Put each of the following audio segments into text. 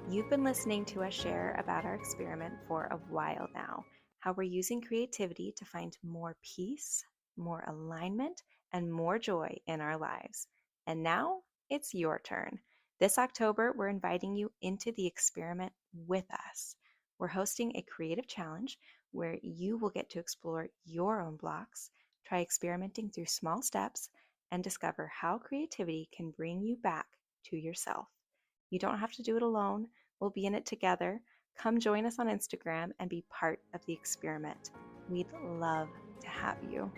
You've been listening to us share about our experiment for a while now, how we're using creativity to find more peace, more alignment, and more joy in our lives. And now it's your turn. This October, we're inviting you into the experiment with us. We're hosting a creative challenge where you will get to explore your own blocks, try experimenting through small steps, and discover how creativity can bring you back to yourself. You don't have to do it alone. We'll be in it together. Come join us on Instagram and be part of the experiment. We'd love to have you.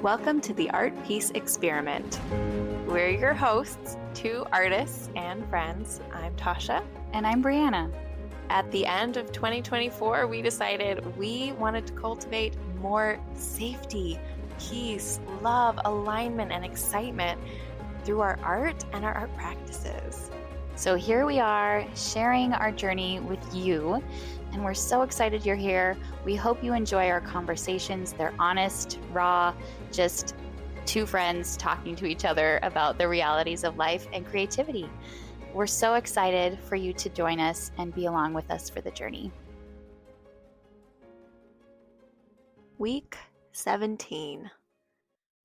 Welcome to the Art Piece Experiment. We're your hosts, two artists and friends. I'm Tasha. And I'm Brianna. At the end of 2024, we decided we wanted to cultivate more safety, peace, love, alignment, and excitement through our art and our art practices. So here we are sharing our journey with you, and we're so excited you're here. We hope you enjoy our conversations. They're honest, raw, just two friends talking to each other about the realities of life and creativity. We're so excited for you to join us and be along with us for the journey. Week 17.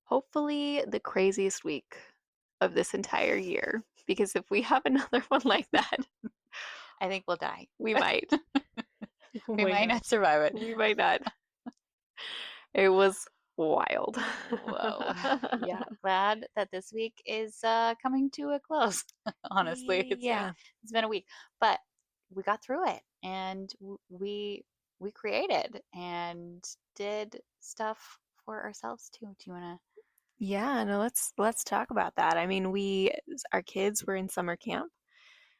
Hopefully the craziest week of this entire year, because if we have another one like that, I think we'll die. we might. We might not survive it. We might not. It was wild. Whoa. Yeah. Glad that this week is coming to a close. Honestly, it's been a week, but we got through it, and we created and did stuff for ourselves too. Do you want to? Yeah, no, let's talk about that. I mean, our kids were in summer camp,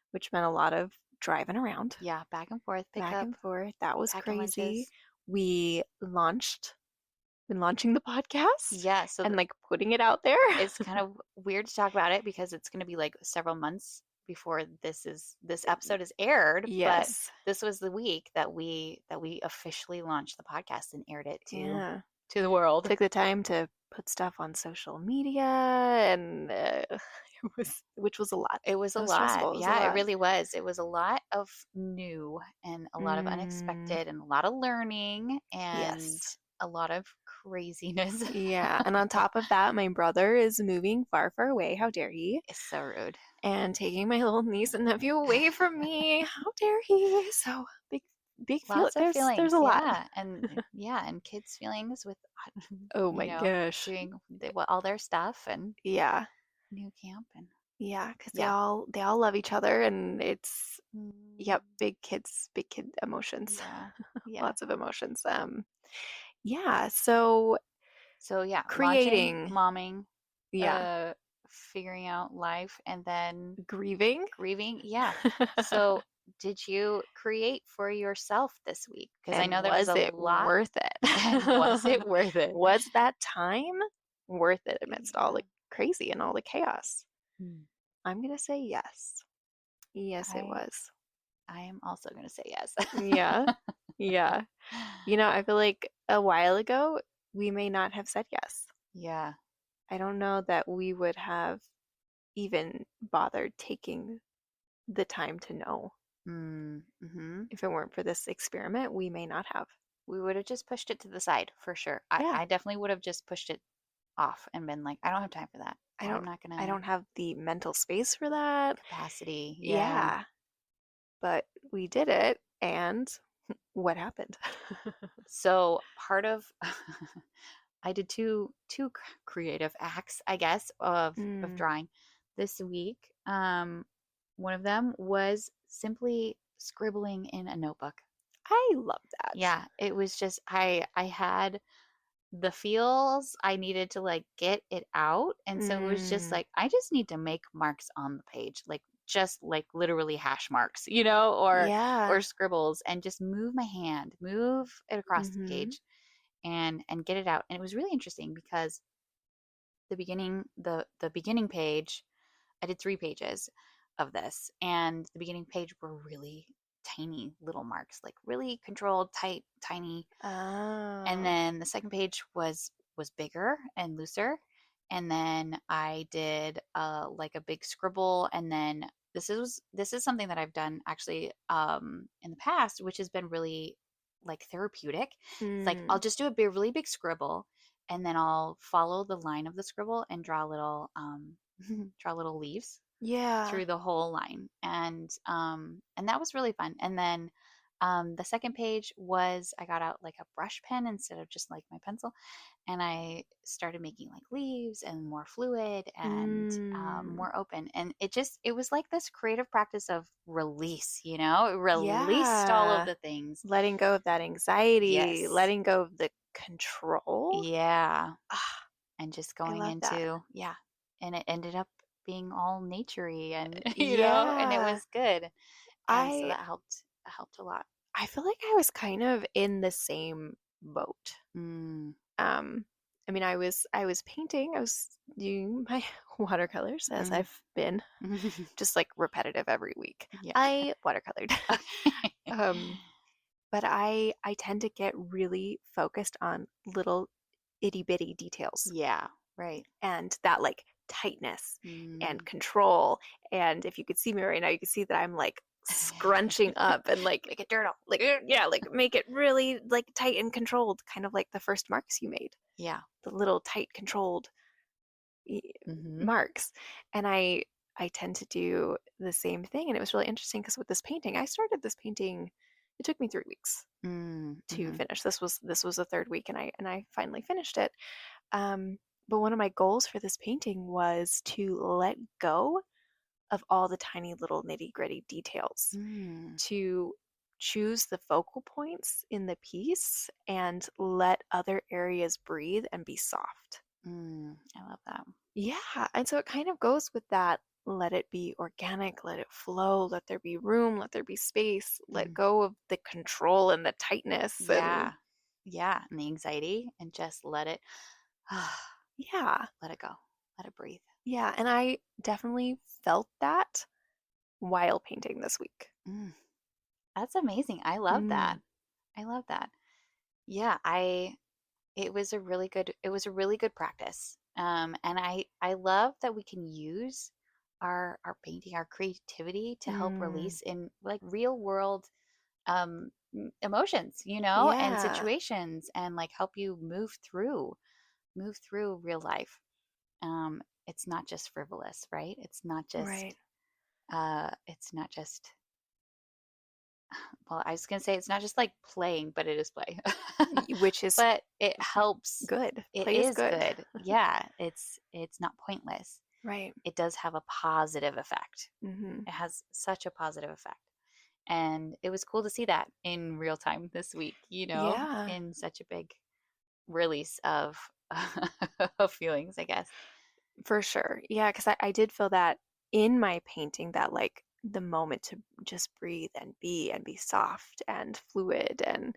which meant a lot of driving around. Yeah, back and forth, Back and forth. That was packing crazy. lunches. We been launching the podcast. Yeah, so and like putting it out there. It's kind of weird to talk about it because it's going to be like several months before this episode is aired. Yes. But this was the week that we officially launched the podcast and aired it Yeah. to the world. Took the time to put stuff on social media, and which was a lot. It was a lot. Stressful. Yeah, it really was. It was a lot of new and a lot of unexpected and a lot of learning and a lot of craziness. Yeah, and on top of that, my brother is moving far, far away. How dare he? It's so rude. And taking my little niece and nephew away from me. How dare he? So big Lots of feelings. There's a lot. Yeah, and kids' feelings with oh my gosh, doing all their stuff and new camp and because they all love each other, and it's big kid emotions. Yeah. Lots of emotions. So yeah, creating, launching, momming, figuring out life, and then grieving. Yeah. So did you create for yourself this week? Because I know there was a lot. Worth it? Was it worth it? Was that time worth it amidst all the crazy and all the chaos? I'm gonna say yes. Yes, it was. I am also gonna say yes. Yeah. I feel like a while ago we may not have said yes. Yeah. I don't know that we would have even bothered taking the time to know. If it weren't for this experiment, we may not have. We would have just pushed it to the side for sure. I definitely would have just pushed it off and been like, I don't have time for that. I don't have the mental space for that. Capacity. Yeah. But we did it, and what happened? So part of I did two creative acts, I guess, of drawing this week. One of them was simply scribbling in a notebook. I love that. Yeah, it was just I had the feels. I needed to like get it out, and so it was just like I just need to make marks on the page, like just like literally hash marks, or scribbles, and just move my hand, move it across the page, and get it out. And it was really interesting because the beginning page, I did 3 pages of this, and the beginning page were really tiny little marks, like really controlled, tight, tiny. And then the second page was bigger and looser, and then I did like a big scribble, and then this is something that I've done actually in the past, which has been really like therapeutic. It's like I'll Mm. just do a big, really big scribble, and then I'll follow the line of the scribble and draw little draw little leaves Yeah. through the whole line, and that was really fun. And then the second page was I got out like a brush pen instead of just like my pencil, and I started making like leaves and more fluid and Mm. more open. And it was like this creative practice of release, you know, it released all of Yeah. the things. Letting go of that anxiety, Yes. letting go of the control. Yeah. Ah, And just I going love that. into, yeah. And it ended up being all naturey and, you know, and it Yeah. was good. And so I that helped a lot. I feel like I was kind of in the same boat. Mm. Um, I mean, I was painting, I was doing my watercolors as Mhm. I've been, just like repetitive every week. Yeah. I watercolored. Okay. Um, but I tend to get really focused on little itty bitty details Yeah, right. and that like tightness and Mm. control. And if you could see me right now, you could see that I'm like scrunching up and like Make it turtle. like yeah, like make it really like tight and controlled, kind of like the first marks you made, Yeah. the little tight controlled y- Mm-hmm. marks. And I tend to do the same thing. And it was really interesting because with this painting, I started this painting, it took me 3 weeks to Mm-hmm. finish. This was the third week, and I finally finished it. Um, but one of my goals for this painting was to let go of all the tiny little nitty gritty details, Mm. to choose the focal points in the piece and let other areas breathe and be soft. Mm. I love that. Yeah. And so it kind of goes with that, let it be organic, let it flow, let there be room, let there be space, let Mm. go of the control and the tightness. And Yeah. Yeah. And the anxiety, and just let it yeah, let it go. Let it breathe. yeah. And I definitely felt that while painting this week. Mm. That's amazing. I love that. Mm, I love that. Yeah, I it was a really good practice. And I love that we can use our painting, our creativity to help mm, release in like real world emotions, you know, and yeah, situations, and like help you move through real life. It's not just frivolous, right? right. It's not just well, I was gonna say it's not just like playing, but it is play. Which is But it helps. good. It Play is is good. good. Yeah, it's not pointless. Right. It does have a positive effect. Hmm. It has such a positive effect. And it was cool to see that in real time this week, you know, Yeah, in such a big release of of feelings, I guess. for sure. Yeah, because I did feel that in my painting, that like the moment to just breathe and be soft and fluid. And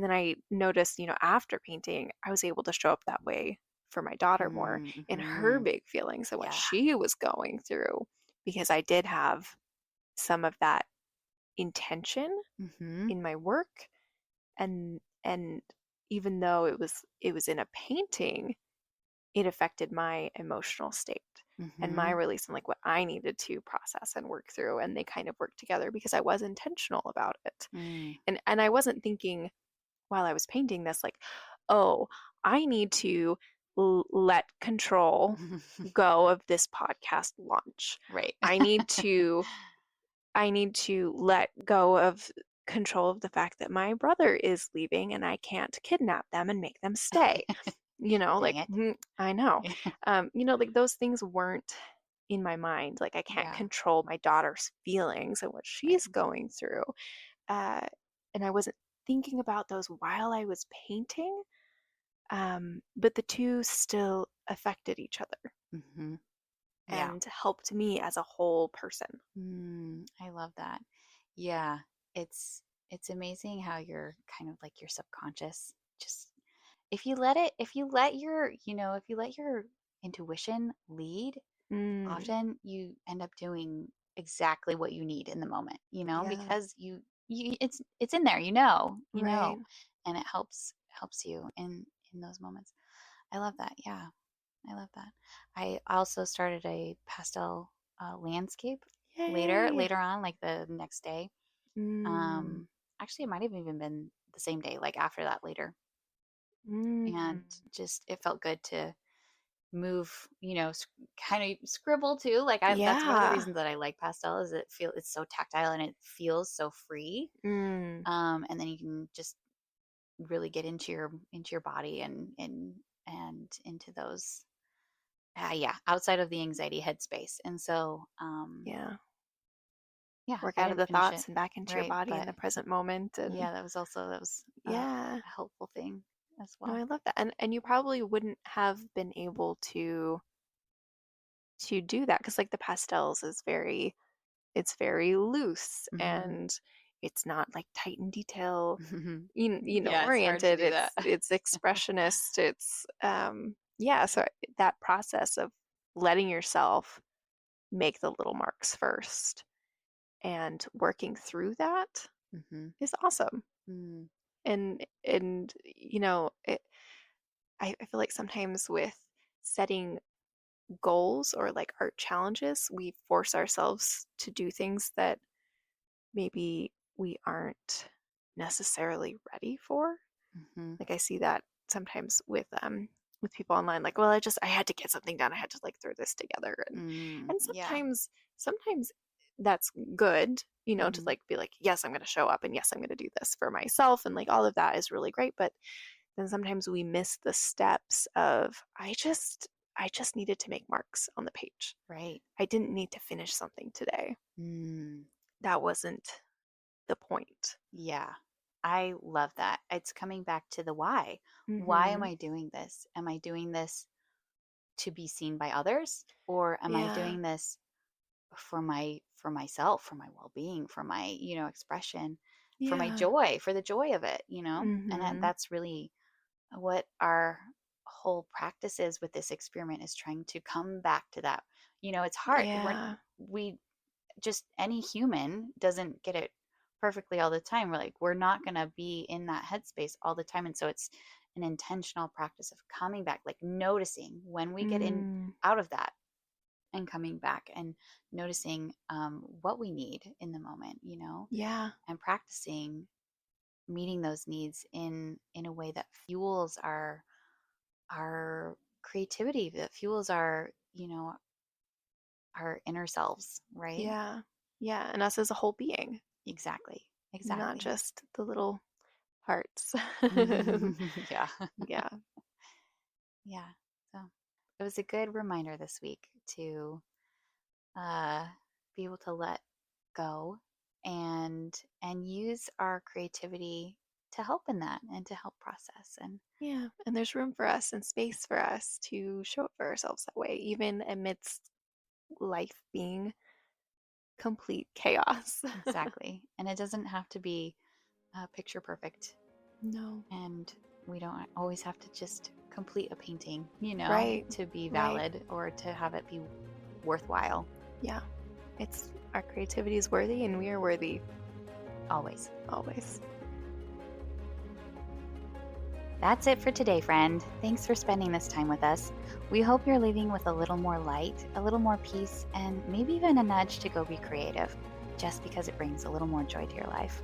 then I noticed, after painting, I was able to show up that way for my daughter more in her Mm-hmm. big feelings and what Yeah. she was going through, because I did have some of that intention Mm-hmm. in my work. And even though it was in a painting, it affected my emotional state and my Mm-hmm. release and like what I needed to process and work through, and they kind of worked together because I was intentional about it. Mm. And I wasn't thinking while I was painting this like, oh, I need to let control go of this podcast launch. Right. I need to I need to let go of control of the fact that my brother is leaving and I can't kidnap them and make them stay. Dang Like, it. I know. Like those things weren't in my mind. Like I can't Yeah. control my daughter's feelings and what Right. she's going through. Uh, and I wasn't thinking about those while I was painting. But the two still affected each other Mm-hmm. Yeah. and helped me as a whole person. I love that. Yeah, it's amazing how you're kind of like your subconscious just if you let your, you know, if you let your intuition lead, Mm, often you end up doing exactly what you need in the moment, you know, yeah, because you it's in there, you right. know, and it helps you in those moments. I love that. Yeah. I love that. I also started a pastel landscape Yay. later on, like the next day. Mm. Um, Actually, it might have even been the same day, like after that later. And Mm. just it felt good to move, kind of scribble too. Like that's one of the Yeah. reasons that I like pastel is it's so tactile and it feels so free. Mm. And then you can just really get into your body and into those yeah, outside of the anxiety headspace. And so Yeah. yeah, Work I out of didn't the finish it. thoughts and back into your Right, body in but the present moment. And yeah, that was a yeah. helpful thing as No, well. I love that. And you probably wouldn't have been able to do that because like the pastels is very it's very loose Hmm. and it's not like tight in detail, Yeah, it's hard to oriented. do that. It's expressionist. It's yeah, so that process of letting yourself make the little marks first and working through that Hmm. is awesome. Mm, And I feel like sometimes with setting goals or like art challenges, we force ourselves to do things that maybe we aren't necessarily ready for. hmm. Like I see that sometimes with people online, like, well, I had to get something done. I had to like throw this together. And Yeah. sometimes that's good, to Hmm. like be like, yes, I'm gonna show up and yes, I'm gonna do this for myself. And like all of that is really great. But then sometimes we miss the steps of I just needed to make marks on the page. Right. I didn't need to finish something today. Mm, That wasn't the point. yeah. I love that. It's coming back to the why. Why am Mm-hmm. I doing this? Am I doing this to be seen by others, or am I Yeah. doing this for myself, for my well-being, for my, expression, for my Yeah. joy, for the joy of it, and Mm-hmm. that's really what our whole practice is with this experiment is trying to come back to that. It's hard. Yeah. We just any human doesn't get it perfectly all the time. We're not going to be in that headspace all the time, and so it's an intentional practice of coming back, like noticing when we get in Mm. out of that and coming back and noticing what we need in the moment, Yeah. and practicing meeting those needs in a way that fuels our creativity, that fuels our our inner selves, right? Yeah. Yeah. And us as a whole being, Exactly, not exactly. just the little parts. Yeah. Yeah. Yeah. So it was a good reminder this week to uh, be able to let go and use our creativity to help in that and to help process and Yeah. And there's room for us and space for us to show up for ourselves that way, even amidst life being complete chaos. exactly. And it doesn't have to be picture perfect, No. and we don't always have to just complete a painting, Right. to be Right. valid or to have it be worthwhile. Yeah. It's our creativity is worthy and we are worthy Always. always. That's it for today, friend. Thanks for spending this time with us. We hope you're leaving with a little more light, a little more peace, and maybe even a nudge to go be creative, just because it brings a little more joy to your life.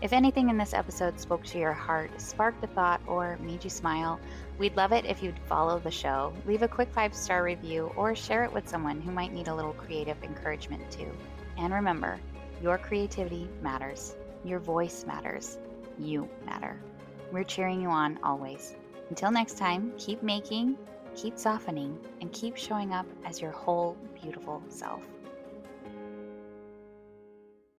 If anything in this episode spoke to your heart, sparked a thought, or made you smile, we'd love it if you'd follow the show, leave a quick 5-star review, or share it with someone who might need a little creative encouragement too. And remember, your creativity matters. Your voice matters. You matter. We're cheering you on always. Until next time, keep making, keep softening, and keep showing up as your whole beautiful self.